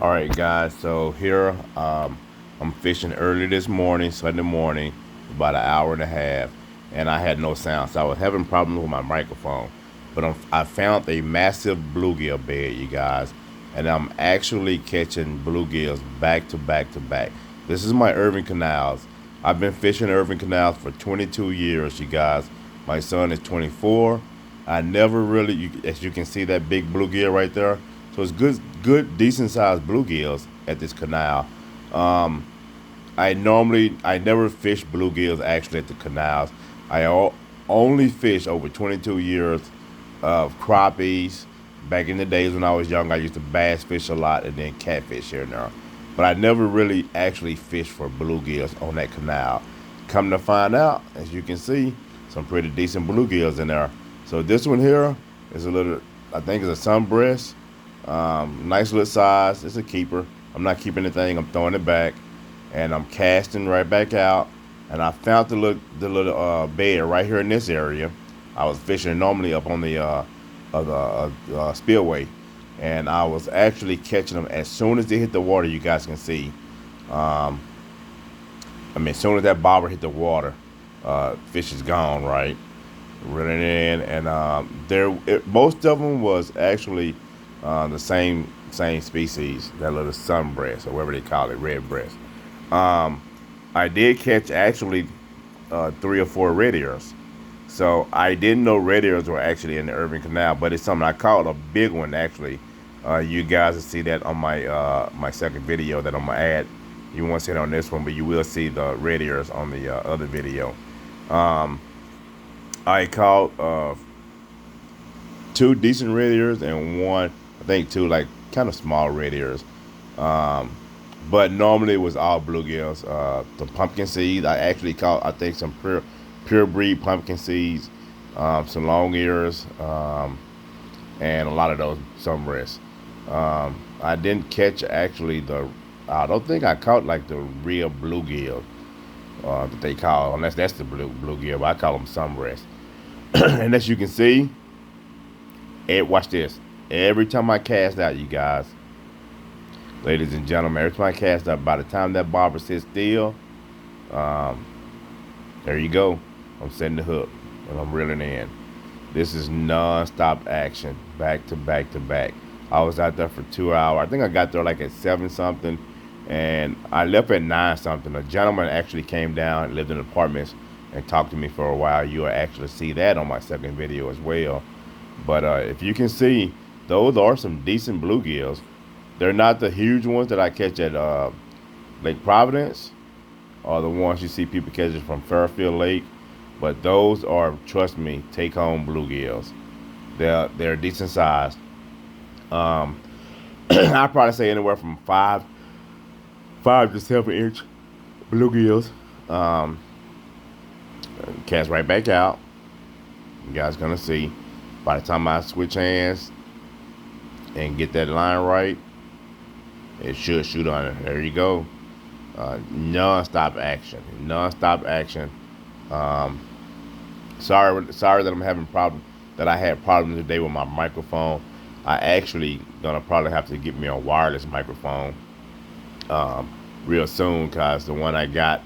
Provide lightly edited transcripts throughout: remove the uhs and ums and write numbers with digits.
All right, guys. So here, I'm fishing early this morning, Sunday morning, about an hour and a half, and I had no sound. So I was having problems with my microphone, but I found a massive bluegill bed, you guys, and I'm actually catching bluegills back to back to back. This is my Irving Canals. I've been fishing Irving Canals for 22 years, you guys. My son is 24. I never really, as you can see, that big bluegill right there. So it's good, decent sized bluegills at this canal. Um, I never fish bluegills actually at the canals. Only fish over 22 years of crappies. Back in the days when I was young, I used to bass fish a lot and then catfish here and there. But I never really actually fished for bluegills on that canal. Come to find out, as you can see, some pretty decent bluegills in there. So this one here is a little, I think it's a sunbreast. Nice little size. It's a keeper. I'm not keeping the thing. I'm throwing it back, and I'm casting right back out. And I found the little bed right here in this area. I was fishing normally up on the spillway, and I was actually catching them as soon as they hit the water. You guys can see. Um, as soon as that bobber hit the water, fish is gone. Right, running in, and most of them was actually the same species, that little sunbreast or whatever they call it, red breast. Um, I did catch actually three or four red ears. So I didn't know red ears were actually in the Irving Canal, but it's something I caught a big one actually. You guys will see that on my second video that I'm gonna add. You won't see it on this one, but you will see the red ears on the other video. Um, I caught two decent red ears and one, I think two like kind of small red ears. Um, but normally it was all bluegills. The pumpkin seeds I actually caught, I think some pure breed pumpkin seeds, some long ears, and a lot of those sunbreasts. I didn't catch actually the. I don't think I caught like the real bluegill that they call, unless that's the bluegill. But I call them sunbreasts. And as you can see, watch this. Every time I cast out, you guys, ladies and gentlemen, every time I cast out, by the time that bobber sits still, um, there you go. I'm setting the hook and I'm reeling in. This is non-stop action, back to back to back. I was out there for 2 hours. I think I got there like at 7 something, and I left at 9 something. A gentleman actually came down and lived in apartments and talked to me for a while. You will actually see that on my second video as well. But if you can see, those are some decent bluegills. They're not the huge ones that I catch at Lake Providence, or the ones you see people catching from Fairfield Lake. But those are, trust me, take home bluegills. They're decent size. Um, I probably say anywhere from 5 to 7 inch bluegills. Um, Cast right back out. You guys gonna see. By the time I switch hands and get that line right, it should shoot on it. There you go. Non-stop action. Non-stop action. Um, sorry that I'm having problems. That I had problems today with my microphone. I actually gonna probably have to get me a wireless microphone um, real soon, cause the one I got,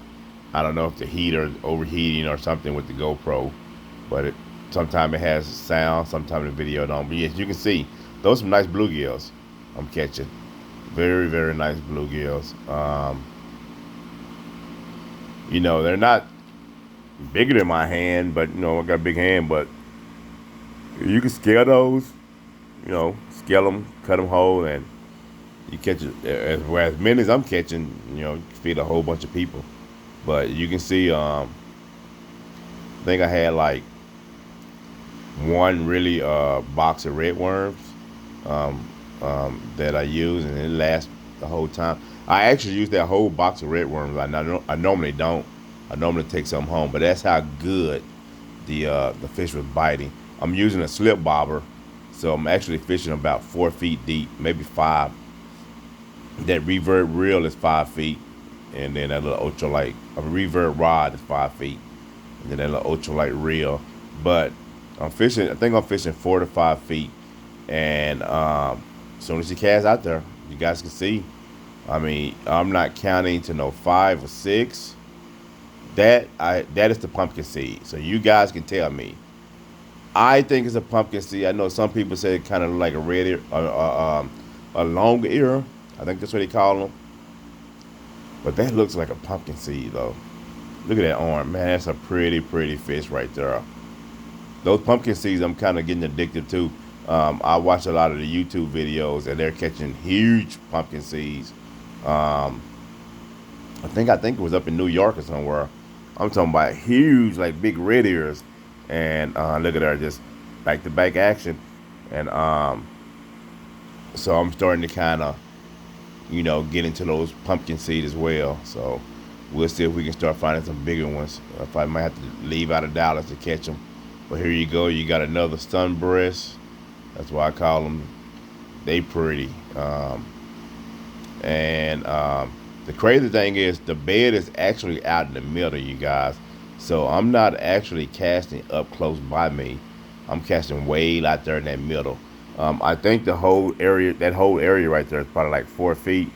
I don't know if the heater overheating or something with the GoPro, but sometimes it has sound, sometimes the video don't. But yes, you can see those are some nice bluegills I'm catching. Very, very nice bluegills. They're not bigger than my hand, but I got a big hand, but you can scale those, scale them, cut them whole, and you catch it as many as I'm catching. You feed a whole bunch of people. But you can see, I think I had like one really box of red worms um, that I use, and it lasts the whole time. I actually use that whole box of red worms. I normally don't. I normally take some home, but that's how good the fish was biting. I'm using a slip bobber, so I'm actually fishing about 4 feet deep, maybe 5. That revert reel is 5 feet, and then that little ultralight, a revert rod is 5 feet, and then that little ultralight reel. But I'm fishing. I think I'm fishing 4 to 5 feet, and as soon as you cast out there, you guys can see. I mean, I'm not counting to no 5 or 6. That is the pumpkin seed. So you guys can tell me. I think it's a pumpkin seed. I know some people say it kind of like a red ear, a long ear. I think that's what they call them. But that looks like a pumpkin seed though. Look at that arm, man. That's a pretty fish right there. Those pumpkin seeds, I'm kind of getting addicted to. I watch a lot of the YouTube videos, and they're catching huge pumpkin seeds. Um, I think it was up in New York or somewhere. I'm talking about huge, like big red ears, and look at her, just back to back action, and so I'm starting to kind of, get into those pumpkin seed as well. So we'll see if we can start finding some bigger ones. If I might have to leave out of Dallas to catch them, but here you go. You got another stun breast. That's why I call them. They pretty. And the crazy thing is the bed is actually out in the middle, you guys. So I'm not actually casting up close by me. I'm casting way out there in that middle. I think that whole area right there is probably like 4 feet.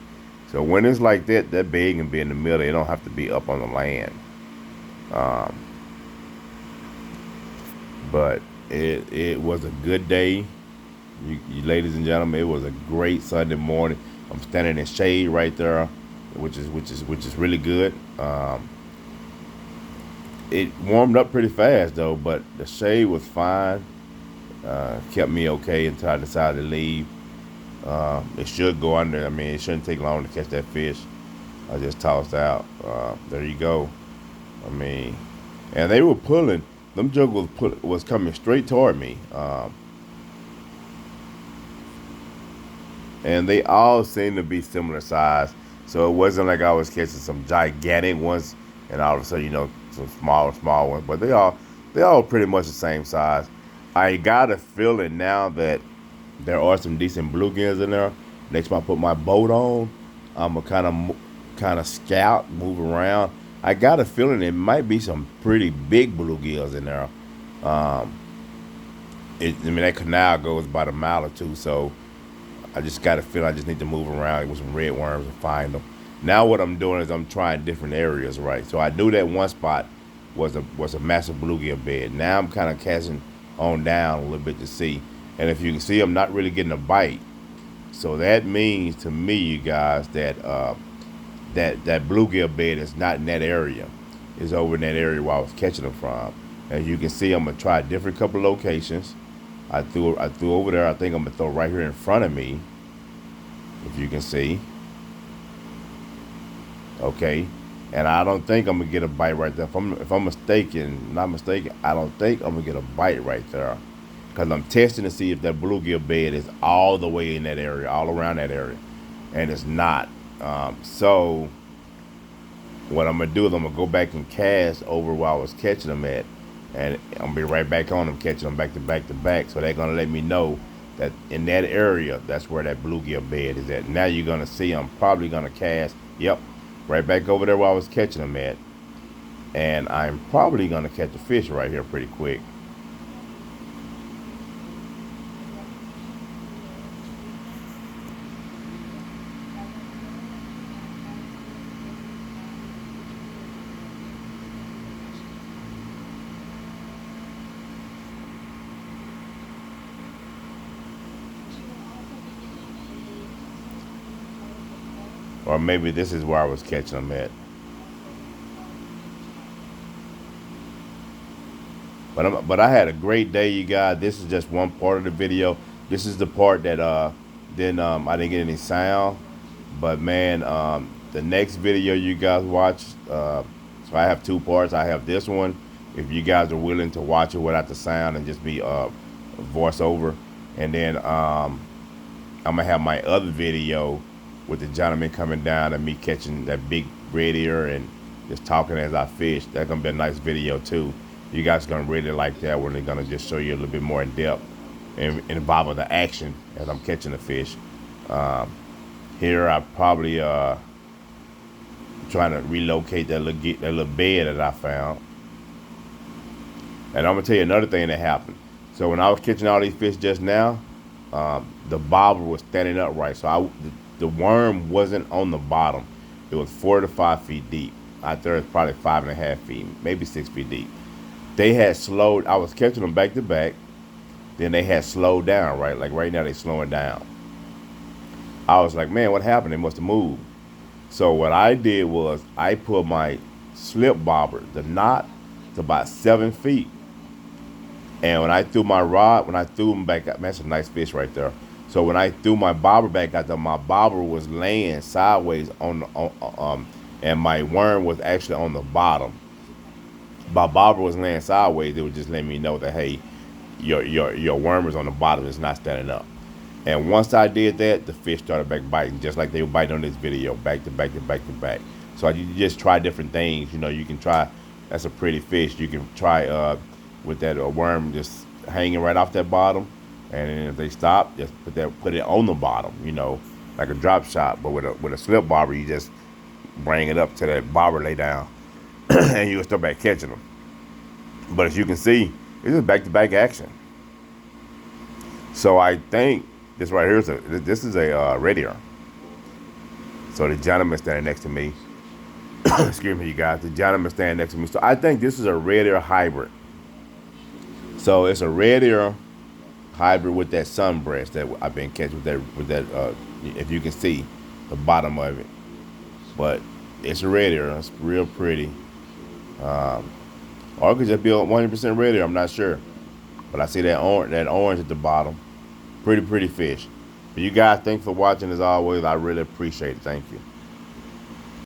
So when it's like that, that bed can be in the middle. It don't have to be up on the land. Um, but it was a good day, you ladies and gentlemen. It was a great Sunday morning. I'm standing in shade right there, which is really good. It warmed up pretty fast though, but the shade was fine. Kept me okay until I decided to leave. It should go under. I mean, it shouldn't take long to catch that fish. I just tossed out. There you go. I mean, and they were pulling. Them juggles was coming straight toward me. And they all seemed to be similar size. So it wasn't like I was catching some gigantic ones and all of a sudden, some small ones. But they all pretty much the same size. I got a feeling now that there are some decent bluegills in there. Next time I put my boat on, I'm gonna kind of scout, move around. I got a feeling there might be some pretty big bluegills in there. Um, I mean, that canal goes about a mile or two, so I just got a feeling I just need to move around with some red worms and find them. Now what I'm doing is I'm trying different areas, right? So I knew that one spot was a massive bluegill bed. Now I'm kind of casting on down a little bit to see. And if you can see, I'm not really getting a bite. So that means to me, you guys, that that bluegill bed is not in that area. It's over in that area where I was catching them from. As you can see, I'm gonna try a different couple locations. I threw over there. I think I'm gonna throw right here in front of me. If you can see. Okay. And I don't think I'm gonna get a bite right there. If I'm not mistaken, I don't think I'm gonna get a bite right there. Because I'm testing to see if that bluegill bed is all the way in that area, all around that area. And it's not. So what I'm gonna do is I'm gonna go back and cast over where I was catching them at, and I'm gonna be right back on them, catching them back to back to back. So they're gonna let me know that in that area, that's where that bluegill bed is at. Now you're gonna see I'm probably gonna cast. Yep, right back over there where I was catching them at, and I'm probably gonna catch a fish right here pretty quick. Or maybe this is where I was catching them at. But I had a great day, you guys. This is just one part of the video. This is the part that then I didn't get any sound. But man, the next video you guys watch. So I have two parts. I have this one. If you guys are willing to watch it without the sound and just be voiceover, and then I'm gonna have my other video with the gentleman coming down and me catching that big red ear and just talking as I fish. That's gonna be a nice video too. You guys are gonna really like that when they're gonna just show you a little bit more in depth and involving the action as I'm catching the fish. Um, Here I probably trying to relocate that little bed that I found. And I'm gonna tell you another thing that happened. So when I was catching all these fish just now, the bobber was standing upright. So the worm wasn't on the bottom. It was 4 to 5 feet deep. Out there, it's probably 5.5 feet, maybe 6 feet deep. They had slowed. I was catching them back to back. Then they had slowed down. Right, like right now they slowing down. I was like, man, what happened? They must have moved. So what I did was I put my slip bobber, the knot, to about 7 feet. And when I threw my rod, when I threw them back up, man, that's a nice fish right there. So when I threw my bobber back out there, my bobber was laying sideways and my worm was actually on the bottom. My bobber was laying sideways. It was just letting me know that, hey, your worm is on the bottom. It's not standing up. And once I did that, the fish started back biting, just like they were biting on this video, back to back to back to back. So you just try different things. You know, you can try. That's a pretty fish. You can try with that worm just hanging right off that bottom, and then if they stop, just put it on the bottom. You know, like a drop shot. But with a slip bobber, you just bring it up to that bobber lay down, and you'll start back catching them. But as you can see, it's just back to back action. So I think this right here is a Redear. So the gentleman standing next to me, excuse me, you guys, the gentleman standing next to me. So I think this is a Redear hybrid. So it's a Redear hybrid with that sunbreast that I've been catching with that if you can see the bottom of it. But it's a Redear. It's real pretty. Or it could just be a 100% Redear. I'm not sure. But I see that orange at the bottom. Pretty fish. But you guys, thanks for watching as always. I really appreciate it. Thank you.